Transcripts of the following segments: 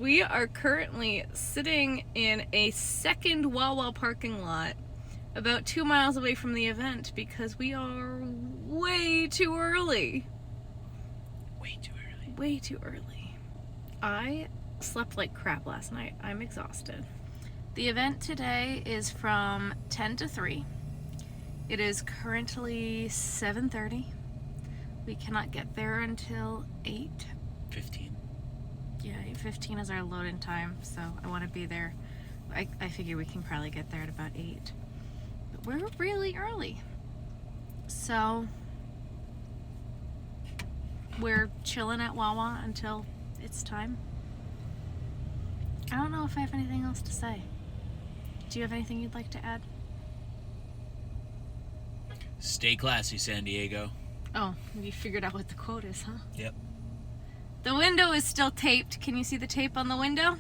We are currently sitting in a second Wawa parking lot about 2 miles away from the event because we are way too early. Way too early. Way too early. I slept like crap last night. I'm exhausted. The event today is from 10 to 3. It is currently 7:30. We cannot get there until 8:15. Yeah, 8:15 is our load-in time, so I want to be there. I figure we can probably get there at about 8. But we're really early. So we're chilling at Wawa until it's time. I don't know if I have anything else to say. Do you have anything you'd like to add? Stay classy, San Diego. Oh, you figured out what the quote is, huh? Yep. The window is still taped. Can you see the tape on the window?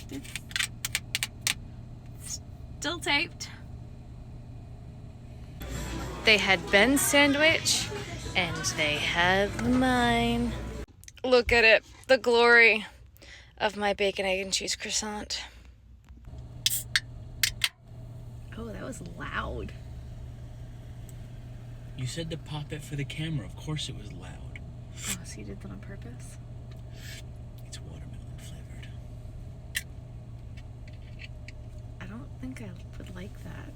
It's still taped. They had Ben's sandwich, and they had mine. Look at it. The glory of my bacon, egg, and cheese croissant. Oh, that was loud. You said to pop it for the camera. Of course it was loud. Oh, so you did that on purpose? It's watermelon flavored. I don't think I would like that.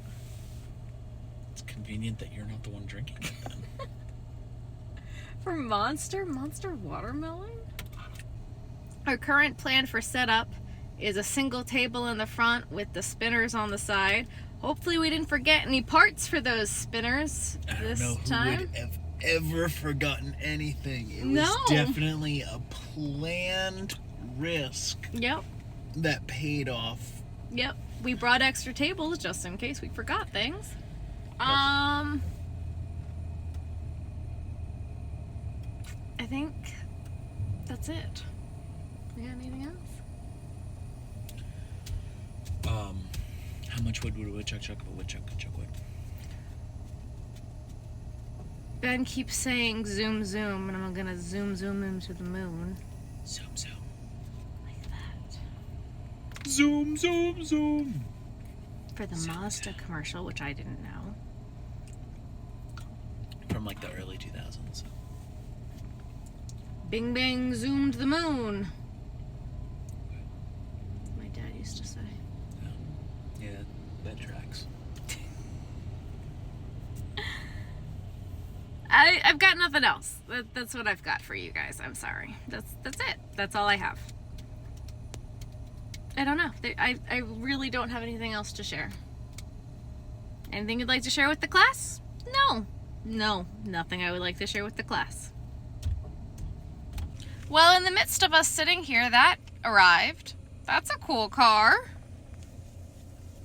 It's convenient that you're not the one drinking it then. For Monster watermelon? Our current plan for setup is a single table in the front with the spinners on the side. Hopefully we didn't forget any parts for those spinners this time. I don't know who would have ever forgotten anything. It was definitely a planned risk. Yep. That paid off. Yep. We brought extra tables just in case we forgot things. I think that's it. You got anything else? How much wood would a woodchuck chuck if a woodchuck wood? Ben keeps saying zoom zoom, and I'm gonna zoom into the moon. Zoom zoom. Like that. Zoom zoom zoom. For the Mazda commercial, which I didn't know. From like the early 2000s. Bing bang zoomed the moon. My dad used to say. Yeah, that tracks. I've got nothing else. That's what I've got for you guys. I'm sorry. That's it. That's all I have. I don't know. I really don't have anything else to share. Anything you'd like to share with the class? No, nothing I would like to share with the class. Well, in the midst of us sitting here, that arrived. That's a cool car.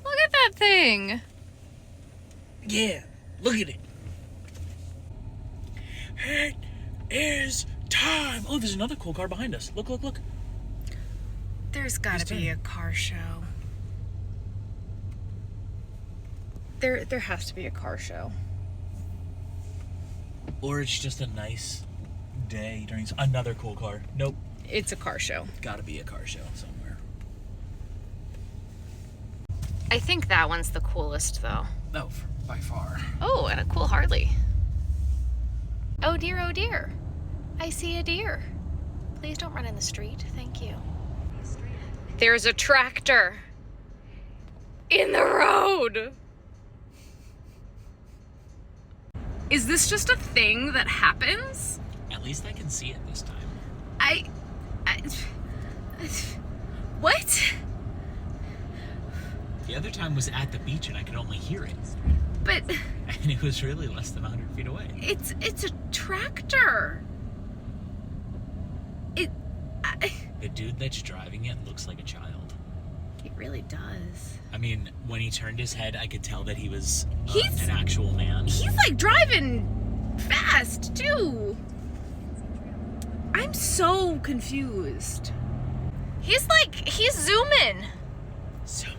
Look at that thing. Yeah, look at it. It is time. Oh, there's another cool car behind us. Look. There's gotta be a car show. There has to be a car show. Or it's just a nice day during another cool car. Nope. It's a car show. Gotta be a car show somewhere. I think that one's the coolest, though. No, by far. Oh, and a cool Harley. Oh dear. I see a deer. Please don't run in the street. Thank you. There's a tractor in the road. Is this just a thing that happens? At least I can see it this time. What? The other time was at the beach and I could only hear it. But... And it was really less than 100 feet away. It's a tractor. The dude that's driving it looks like a child. He really does. I mean, when he turned his head, I could tell that he was an actual man. He's like driving fast, too. I'm so confused. He's zooming. Zoom.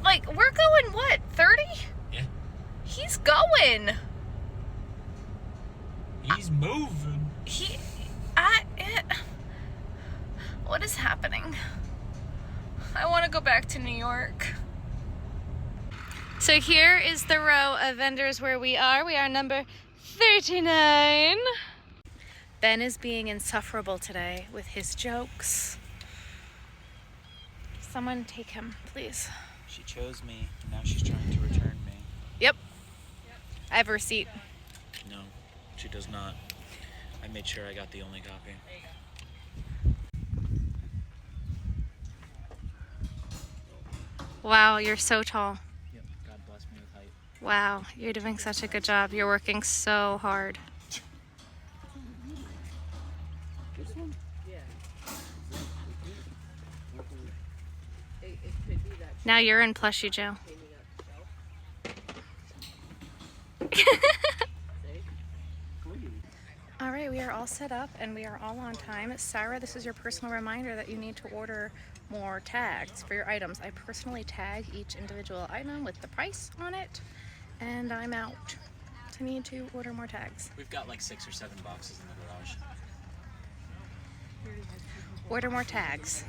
We're going, what, 30? Yeah. He's going. He's moving. leaving. I want to go back to New York. So here is the row of vendors where we are. We are number 39. Ben is being insufferable today with his jokes. Someone take him, please. She chose me, and now she's trying to return me. Yep. I have a receipt. No, she does not. I made sure I got the only copy. Wow, you're so tall. Yep, God bless me with height. Wow, you're doing such a good job. You're working so hard. This one? Now you're in plushie jail. All right, we are all set up and we are all on time. Sarah, this is your personal reminder that you need to order more tags for your items. I personally tag each individual item with the price on it, and I'm out. So I need to order more tags. We've got like 6 or 7 boxes in the garage. Order more tags.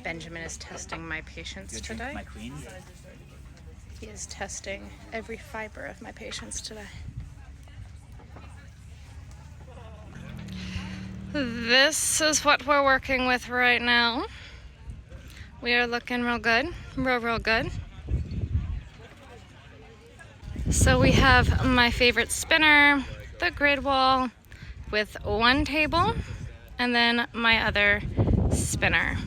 Benjamin is testing my patience today. My queen. He is testing every fiber of my patience today. This is what we're working with right now. We are looking real good, real good. So we have my favorite spinner, the grid wall with one table, and then my other spinner.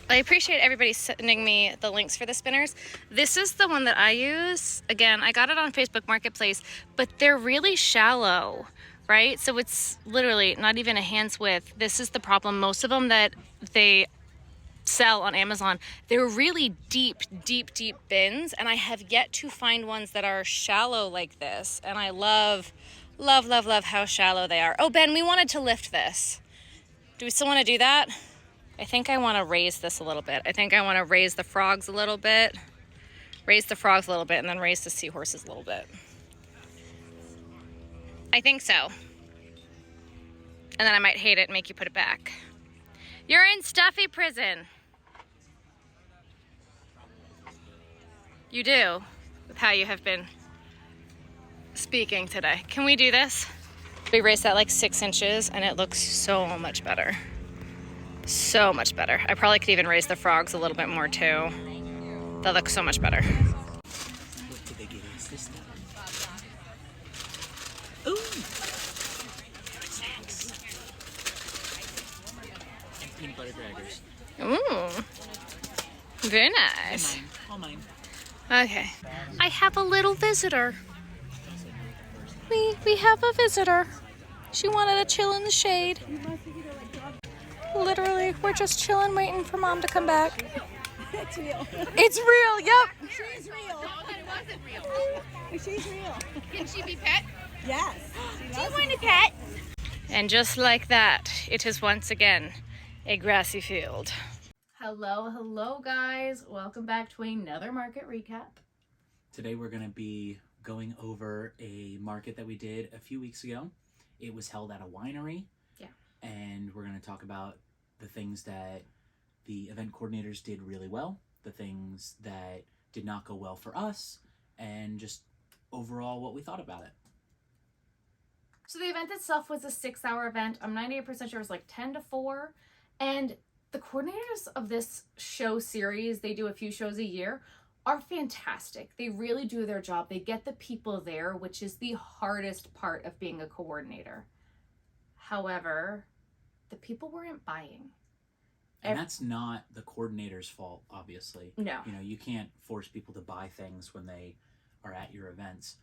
I appreciate everybody sending me the links for the spinners. This is the one that I use. Again, I got it on Facebook Marketplace, but they're really shallow, right? So it's literally not even a hand's width. This is the problem. Most of them that they sell on Amazon, they're really deep bins, and I have yet to find ones that are shallow like this. And I love how shallow they are. Oh, Ben, we wanted to lift this. Do we still want to do that? I think I want to raise this a little bit. I think I want to raise the frogs a little bit, and then raise the seahorses a little bit. I think so. And then I might hate it and make you put it back. You're in stuffy prison. You do, with how you have been speaking today. Can we do this? We raised that like 6 inches and it looks so much better. So much better. I probably could even raise the frogs a little bit more too. That looks so much better. What did they get us this time? Ooh! Snacks. And peanut butter crackers. Ooh. Very nice. All mine. Okay. I have a little visitor. We have a visitor. She wanted to chill in the shade. Literally, we're just chilling, waiting for Mom to come back. It's real. It's real, yep. She's real. No, that wasn't real. She's real. Can she be pet? Yes. Do you want a pet? And just like that, it is once again a grassy field. Hello guys. Welcome back to another market recap. Today we're going to be going over a market that we did a few weeks ago. It was held at a winery. Yeah. And we're going to talk about the things that the event coordinators did really well, the things that did not go well for us, and just overall what we thought about it. So the event itself was a 6-hour event. I'm 98% sure it was like 10 to 4. And the coordinators of this show series, they do a few shows a year, are fantastic. They really do their job. They get the people there, which is the hardest part of being a coordinator. However, the people weren't buying. And that's not the coordinator's fault, obviously. No. You know, you can't force people to buy things when they are at your events.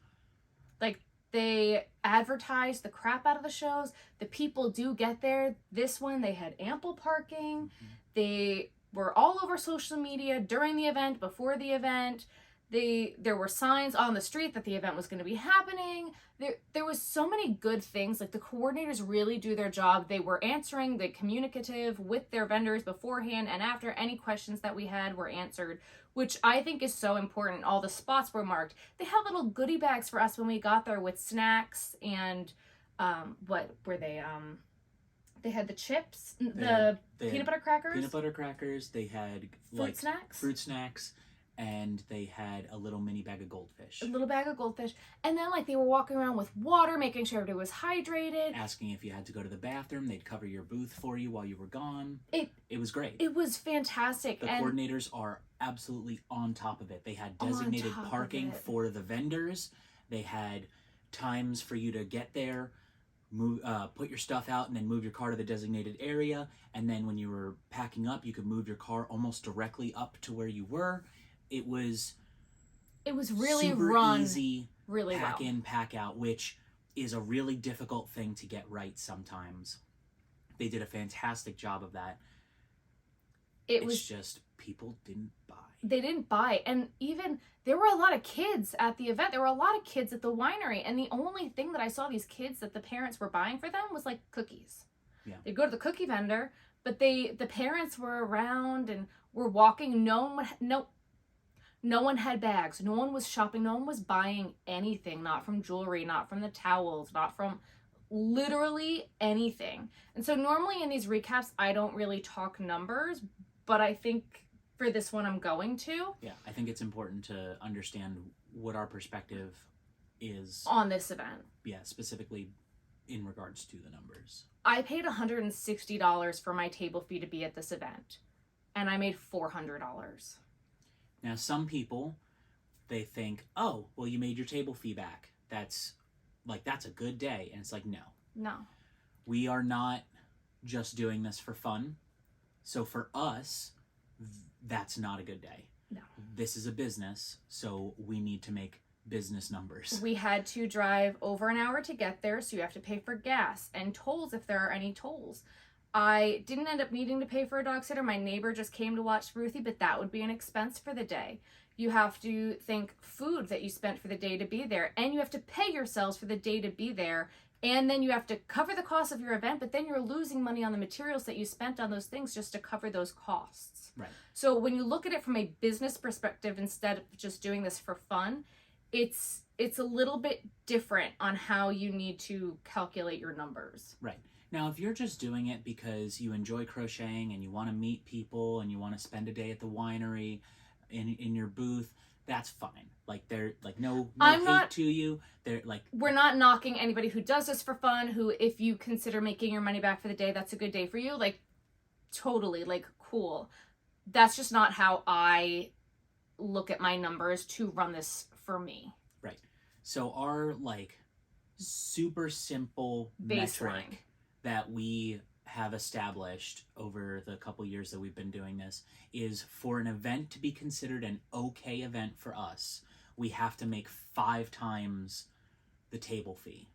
Like, they advertise the crap out of the shows. The people do get there. This one, they had ample parking. Mm-hmm. They were all over social media during the event, before the event. There were signs on the street that the event was going to be happening. There was so many good things. Like, the coordinators really do their job. They were answering the communicative with their vendors beforehand and after. Any questions that we had were answered, which I think is so important. All the spots were marked. They had little goodie bags for us when we got there with snacks and what were they? They had the chips, They the had peanut butter crackers, peanut butter crackers. They had fruit snacks, and they had a little mini bag of goldfish. A little bag of goldfish, and then like they were walking around with water, making sure everybody was hydrated. Asking if you had to go to the bathroom, they'd cover your booth for you while you were gone. It was great. It was fantastic. The coordinators are absolutely on top of it. They had designated parking for the vendors. They had times for you to get there, move, put your stuff out, and then move your car to the designated area. And then when you were packing up, you could move your car almost directly up to where you were. It was really super run easy, really pack well. in, pack out, which is a really difficult thing to get right sometimes. They did a fantastic job of that. It's just people didn't buy. They didn't buy. And even there were a lot of kids at the event. There were a lot of kids at the winery. And the only thing that I saw these kids that the parents were buying for them was like cookies. Yeah. They'd go to the cookie vendor, but the parents were around and were walking. No one had bags. No one was shopping. No one was buying anything. Not from jewelry, not from the towels, not from literally anything. And so normally in these recaps, I don't really talk numbers, but I think for this one I'm going to. Yeah, I think it's important to understand what our perspective is on this event. Yeah, specifically in regards to the numbers. I paid $160 for my table fee to be at this event, and I made $400. Now, some people, they think, oh, well, you made your table fee back. That's a good day. And it's like, no. No. We are not just doing this for fun. So for us, that's not a good day. No. This is a business, so we need to make business numbers. We had to drive over an hour to get there, so you have to pay for gas and tolls if there are any tolls. I didn't end up needing to pay for a dog sitter. My neighbor just came to watch Ruthie, but that would be an expense for the day. You have to think food that you spent for the day to be there, and you have to pay yourselves for the day to be there, and then you have to cover the cost of your event, but then you're losing money on the materials that you spent on those things just to cover those costs. Right. So when you look at it from a business perspective instead of just doing this for fun, it's a little bit different on how you need to calculate your numbers. Right. Now, if you're just doing it because you enjoy crocheting and you want to meet people and you want to spend a day at the winery in your booth, that's fine. Like, they're like no hate to you. They're like, we're not knocking anybody who does this for fun, who if you consider making your money back for the day, that's a good day for you. Like, totally, like, cool. That's just not how I look at my numbers to run this for me. Right. So our like super simple metric that we have established over the couple years that we've been doing this is for an event to be considered an okay event for us, we have to make 5 times the table fee.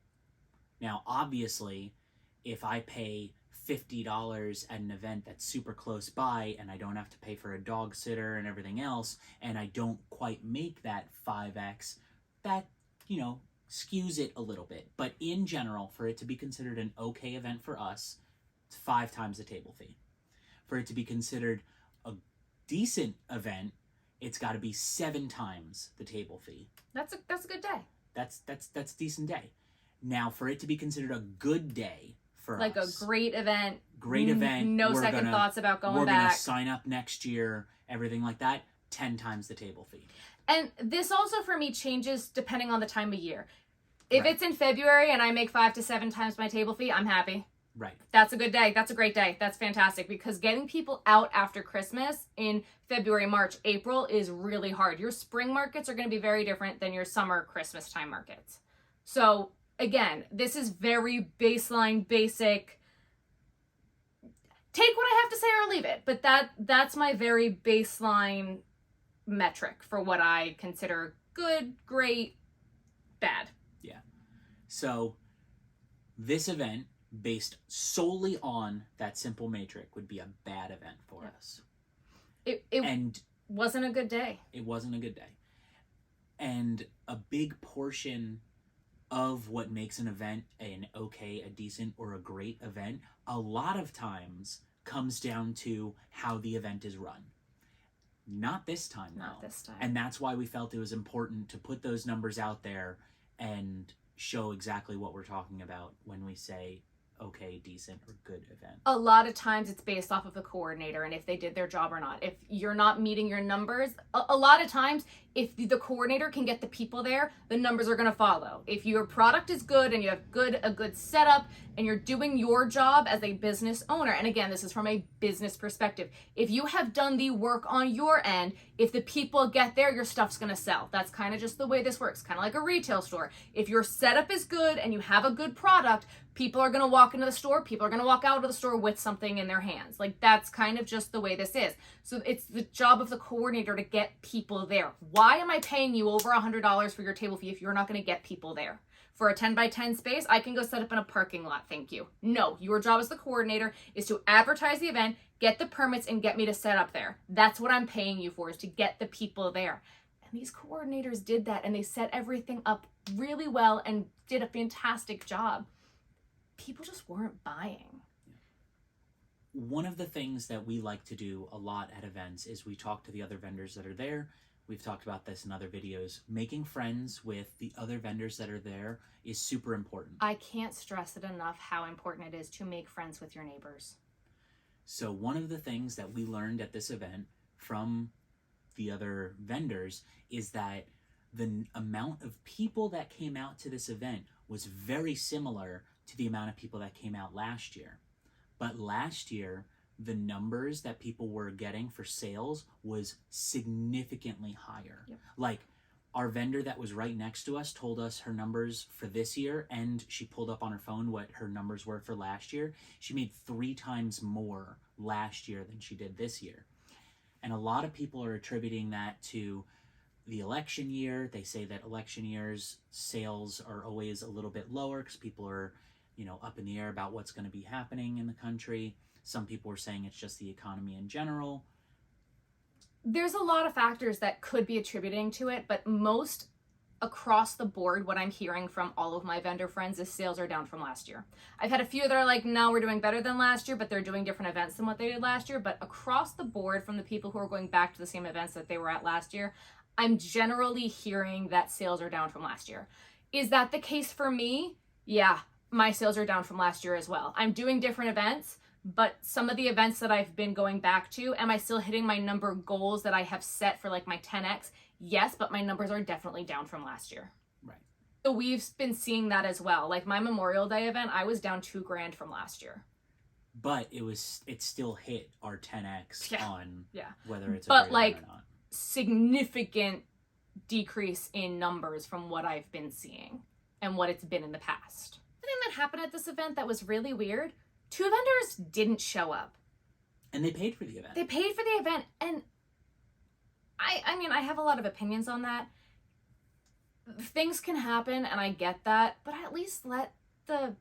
Now, obviously, if I pay $50 at an event that's super close by and I don't have to pay for a dog sitter and everything else, and I don't quite make that 5x, that, skews it a little bit. But in general, for it to be considered an okay event for us, it's 5 times the table fee. For it to be considered a decent event, it's got to be 7 times the table fee. That's a good day. That's a decent day. Now, for it to be considered a good day for like us, a great event, no second thoughts about going back. We're gonna sign up next year, everything like that. 10 times the table fee. And this also for me changes depending on the time of year. If it's in February and I make 5 to 7 times my table fee, I'm happy. Right. That's a good day. That's a great day. That's fantastic, because getting people out after Christmas in February, March, April is really hard. Your spring markets are going to be very different than your summer Christmas time markets. So again, this is very baseline, basic. Take what I have to say or leave it. But that's my very baseline metric for what I consider good, great, bad. Yeah. So this event, based solely on that simple matrix, would be a bad event for us. It wasn't a good day. It wasn't a good day. And a big portion of what makes an event an okay, a decent, or a great event, a lot of times comes down to how the event is run. Not this time, though. Not this time. And that's why we felt it was important to put those numbers out there and show exactly what we're talking about when we say okay, decent, or good event? A lot of times it's based off of the coordinator and if they did their job or not. If you're not meeting your numbers, a lot of times if the coordinator can get the people there, the numbers are going to follow. If your product is good and you have a good setup and you're doing your job as a business owner, and again, this is from a business perspective, if you have done the work on your end, if the people get there, your stuff's going to sell. That's kind of just the way this works, kind of like a retail store. If your setup is good and you have a good product, people are going to walk into the store, people are going to walk out of the store with something in their hands. Like, that's kind of just the way this is. So it's the job of the coordinator to get people there. Why am I paying you over $100 for your table fee if you're not going to get people there? For a 10 by 10 space, I can go set up in a parking lot, thank you. No, your job as the coordinator is to advertise the event, get the permits, and get me to set up there. That's what I'm paying you for, is to get the people there. And these coordinators did that, and they set everything up really well and did a fantastic job. People just weren't buying. One of the things that we like to do a lot at events is we talk to the other vendors that are there. We've talked about this in other videos. Making friends with the other vendors that are there is super important. I can't stress it enough how important it is to make friends with your neighbors. So one of the things that we learned at this event from the other vendors is that the amount of people that came out to this event was very similar to the amount of people that came out last year. But last year, the numbers that people were getting for sales was significantly higher. Yep. Like, our vendor that was right next to us told us her numbers for this year, and she pulled up on her phone what her numbers were for last year. She made 3 times more last year than she did this year. And a lot of people are attributing that to the election year. They say that election years sales are always a little bit lower because people are, up in the air about what's going to be happening in the country. Some people are saying it's just the economy in general. There's a lot of factors that could be attributing to it, but most across the board, what I'm hearing from all of my vendor friends is sales are down from last year. I've had a few that are like, no, we're doing better than last year, but they're doing different events than what they did last year. But across the board, from the people who are going back to the same events that they were at last year, I'm generally hearing that sales are down from last year. Is that the case for me? Yeah, my sales are down from last year as well. I'm doing different events, but some of the events that I've been going back to, am I still hitting my number goals that I have set for like my 10X? Yes, but my numbers are definitely down from last year. Right. So we've been seeing that as well. Like my Memorial Day event, I was down $2,000 from last year. But it still hit our 10X on whether it's but a great like event or not. Significant decrease in numbers from what I've been seeing and what it's been in the past. The thing that happened at this event that was really weird, 2 vendors didn't show up. And they paid for the event. They paid for the event, and I mean, I have a lot of opinions on that. Things can happen, and I get that, but at least let the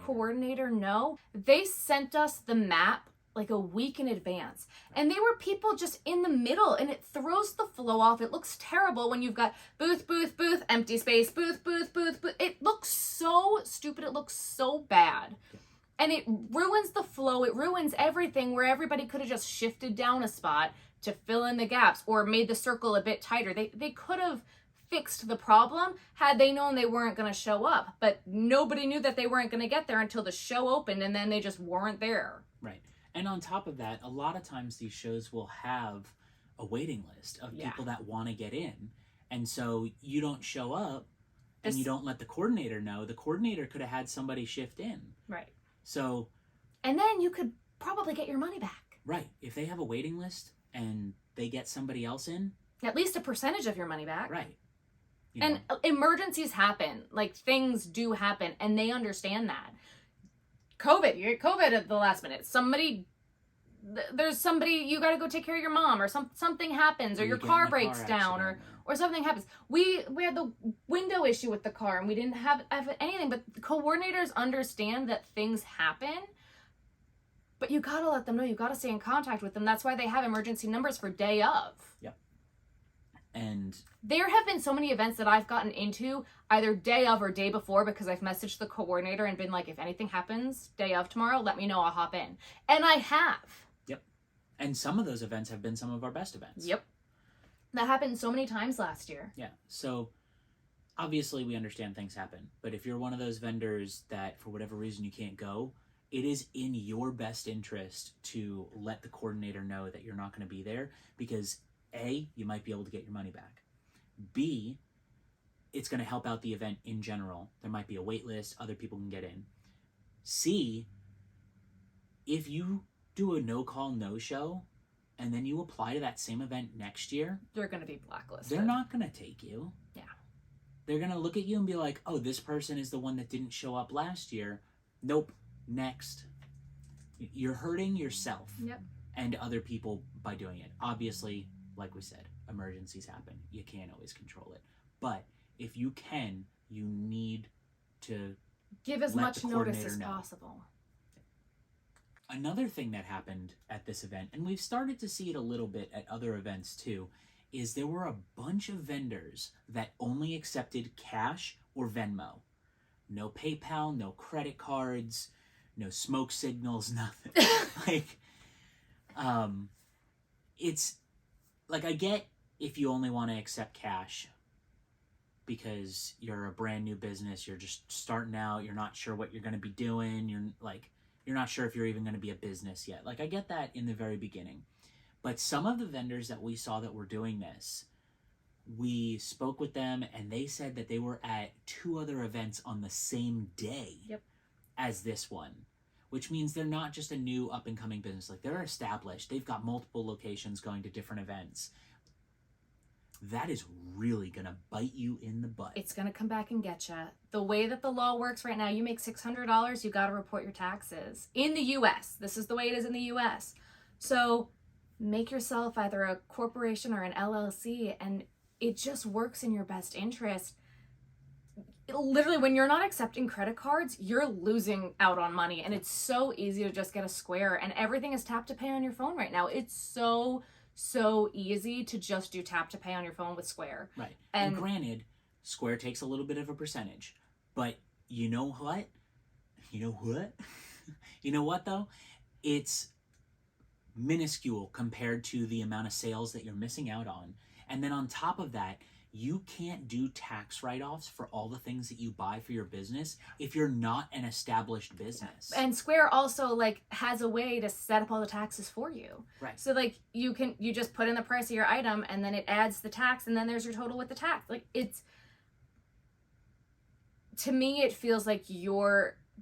coordinator know. They sent us the map like a week in advance, and they were people just in the middle, and it throws the flow off. It looks terrible when you've got booth, booth, booth, empty space, booth, booth, booth, booth. It looks so stupid. It looks so bad. And it ruins the flow. It ruins everything where everybody could have just shifted down a spot to fill in the gaps or made the circle a bit tighter. They could have fixed the problem had they known they weren't going to show up. But nobody knew that they weren't going to get there until the show opened, and then they just weren't there. Right. And on top of that, a lot of times these shows will have a waiting list of people that want to get in. And so you don't show up and you don't let the coordinator know. The coordinator could have had somebody shift in. Right. So, and then you could probably get your money back. Right. If they have a waiting list and they get somebody else in, at least a percentage of your money back. Right. And emergencies happen. Like, things do happen, and they understand that. You get COVID at the last minute. There's somebody, you got to go take care of your mom, or something happens, or your car breaks down, or something happens. We had the window issue with the car, and we didn't have anything, but the coordinators understand that things happen, but you got to let them know. You got to stay in contact with them. That's why they have emergency numbers for day of. Yep. And there have been so many events that I've gotten into either day of or day before because I've messaged the coordinator and been like, if anything happens day of tomorrow, let me know, I'll hop in. And I have. Yep. And some of those events have been some of our best events. Yep. That happened so many times last year. Yeah. So obviously we understand things happen, but if you're one of those vendors that for whatever reason you can't go, it is in your best interest to let the coordinator know that you're not going to be there, because A, you might be able to get your money back. B, it's going to help out the event in general. There might be a wait list, other people can get in. C, if you do a no-call, no-show, and then you apply to that same event next year, You're going to be blacklisted. they're not going to take you. Yeah. They're going to look at you and be like, oh, this person is the one that didn't show up last year. Nope. Next. You're hurting yourself Yep. and other people by doing it. Obviously, like we said, emergencies happen. You can't always control it. But if you can, you need to Give as let much the notice coordinator as know. possible. Another thing that happened at this event, and we've started to see it a little bit at other events too, is there were a bunch of vendors that only accepted cash or Venmo. No PayPal, no credit cards, no smoke signals, nothing. It's like, I get if you only want to accept cash because you're a brand new business, you're just starting out, you're not sure what you're going to be doing, you're not sure if you're even going to be a business yet. Like, I get that in the very beginning. But some of the vendors that we saw that were doing this, we spoke with them and they said that they were at 2 other events on the same day as this one, which means they're not just a new up-and-coming business. Like, they're established. They've got multiple locations going to different events. That is really going to bite you in the butt. It's going to come back and get you. The way that the law works right now, you make $600, you got to report your taxes. In the U.S. This is the way it is in the U.S. So make yourself either a corporation or an LLC, and it just works in your best interest. Literally, when you're not accepting credit cards, you're losing out on money, and it's so easy to just get a Square, and everything is tap to pay on your phone right now. It's so easy to just do tap to pay on your phone with Square. Right. And granted, Square takes a little bit of a percentage, but you know what? You know what though? It's minuscule compared to the amount of sales that you're missing out on. And then on top of that, you can't do tax write-offs for all the things that you buy for your business if you're not an established business. And Square also has a way to set up all the taxes for you. Right. So you just put in the price of your item and then it adds the tax and then there's your total with the tax. To me, it feels like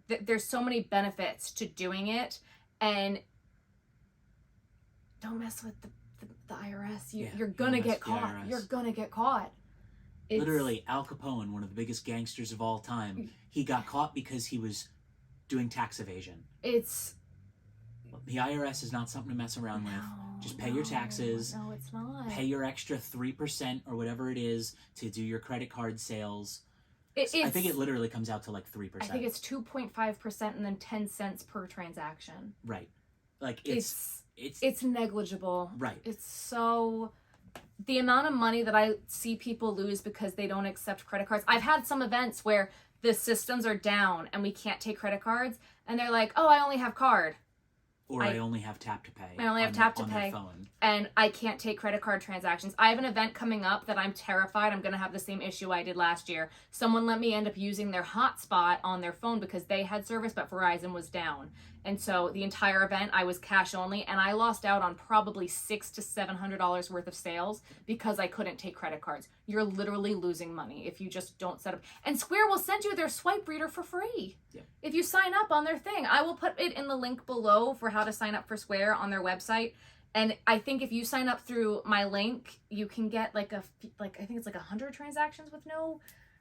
there's so many benefits to doing it, and don't mess with the IRS. You're gonna get caught. You're gonna get caught. Literally, Al Capone, one of the biggest gangsters of all time, he got caught because he was doing tax evasion. The IRS is not something to mess around with. Just pay your taxes. No, it's not. Pay your extra 3% or whatever it is to do your credit card sales. I think it literally comes out to 3%. I think it's 2.5% and then 10 cents per transaction. Right. It's negligible. Right. It's so... The amount of money that I see people lose because they don't accept credit cards. I've had some events where the systems are down and we can't take credit cards, and they're like, oh, I only have card. Or I only have tap to pay. I only have tap to pay. Phone. And I can't take credit card transactions. I have an event coming up that I'm terrified I'm going to have the same issue I did last year. Someone let me end up using their hotspot on their phone because they had service, but Verizon was down. And so the entire event, I was cash only, and I lost out on probably $600 to $700 worth of sales because I couldn't take credit cards. You're literally losing money if you just don't set up. And Square will send you their swipe reader for free. Yep. If you sign up on their thing. I will put it in the link below for how to sign up for Square on their website. And I think if you sign up through my link, you can get I think it's 100 transactions with no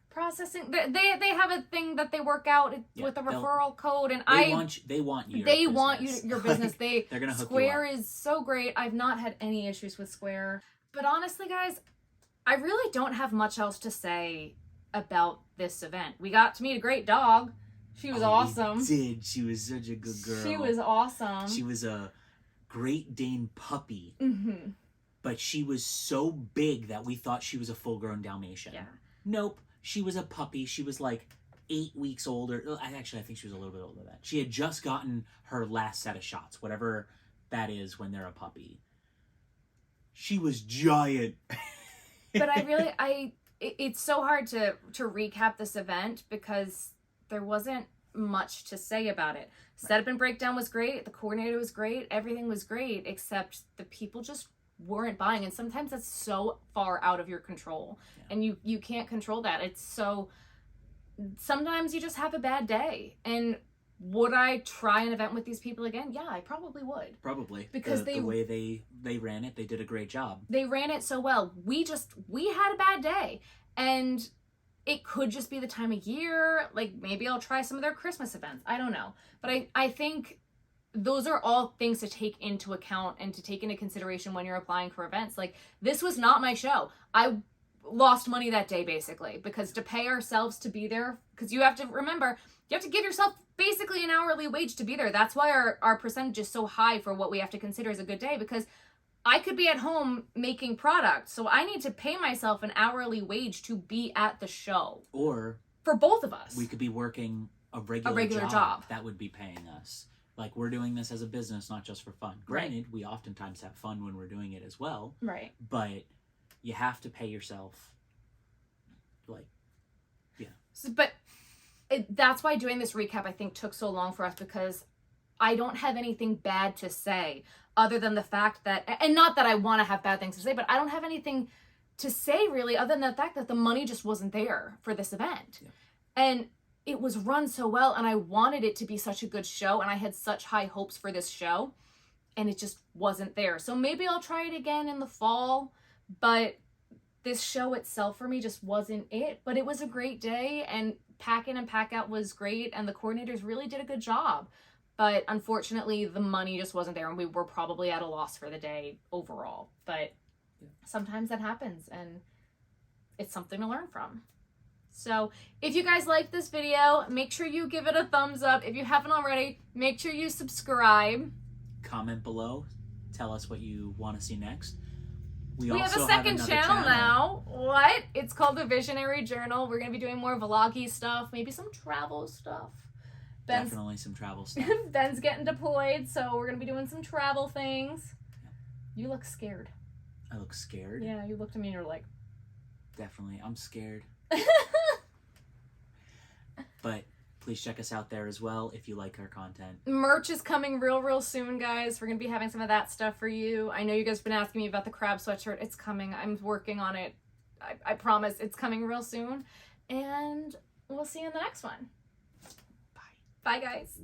processing. They have a thing that they work out with a referral code, and they want you. They want you your business. They're gonna hook Square you up. is so great. I've not had any issues with Square. But honestly, guys, I really don't have much else to say about this event. We got to meet a great dog. She was awesome. We did. She was such a good girl. She was awesome. She was a Great Dane puppy. Mm-hmm. But she was so big that we thought she was a full-grown Dalmatian. Yeah. Nope. She was a puppy. She was 8 weeks older. Actually, I think she was a little bit older than that. She had just gotten her last set of shots, whatever that is when they're a puppy. She was giant. But it's so hard to recap this event because there wasn't much to say about it. Setup and breakdown was great. The coordinator was great. Everything was great, except the people just weren't buying. And sometimes that's so far out of your control, and you can't control that. It's so, sometimes you just have a bad day. And would I try an event with these people again? Yeah, I probably would. Probably. Because the way they ran it, they did a great job. They ran it so well. We had a bad day. And it could just be the time of year. Like, maybe I'll try some of their Christmas events. I don't know. But I think those are all things to take into account and to take into consideration when you're applying for events. Like, this was not my show. I lost money that day, basically, because to pay ourselves to be there, because you have to remember, you have to give yourself basically an hourly wage to be there. That's why our percentage is so high for what we have to consider as a good day, because I could be at home making product, so I need to pay myself an hourly wage to be at the show. Or for both of us, we could be working a regular job that would be paying us. Like, we're doing this as a business, not just for fun. Granted, we oftentimes have fun when we're doing it as well. Right. But you have to pay yourself. Like, yeah. So, but that's why doing this recap, I think, took so long for us, because I don't have anything bad to say other than the fact that, and not that I want to have bad things to say, but I don't have anything to say really other than the fact that the money just wasn't there for this event. Yeah. And it was run so well, and I wanted it to be such a good show, and I had such high hopes for this show, and it just wasn't there. So maybe I'll try it again in the fall, but this show itself for me just wasn't it. But it was a great day, and pack in and pack out was great, and the coordinators really did a good job. But unfortunately, the money just wasn't there, and we were probably at a loss for the day overall. But sometimes that happens, and it's something to learn from. So if you guys like this video, make sure you give it a thumbs up. If you haven't already, make sure you subscribe. Comment below. Tell us what you want to see next. We have a second channel now. What? It's called The Visionary Journal. We're going to be doing more vloggy stuff, maybe some travel stuff. Definitely some travel stuff. Ben's getting deployed, so we're going to be doing some travel things. Yeah. You look scared. I look scared? Yeah, you looked at me and you're like... Definitely. I'm scared. But please check us out there as well if you like our content. Merch is coming real soon, guys. We're going to be having some of that stuff for you. I know you guys have been asking me about the crab sweatshirt. It's coming. I'm working on it. I promise it's coming real soon. And we'll see you in the next one. Bye, guys.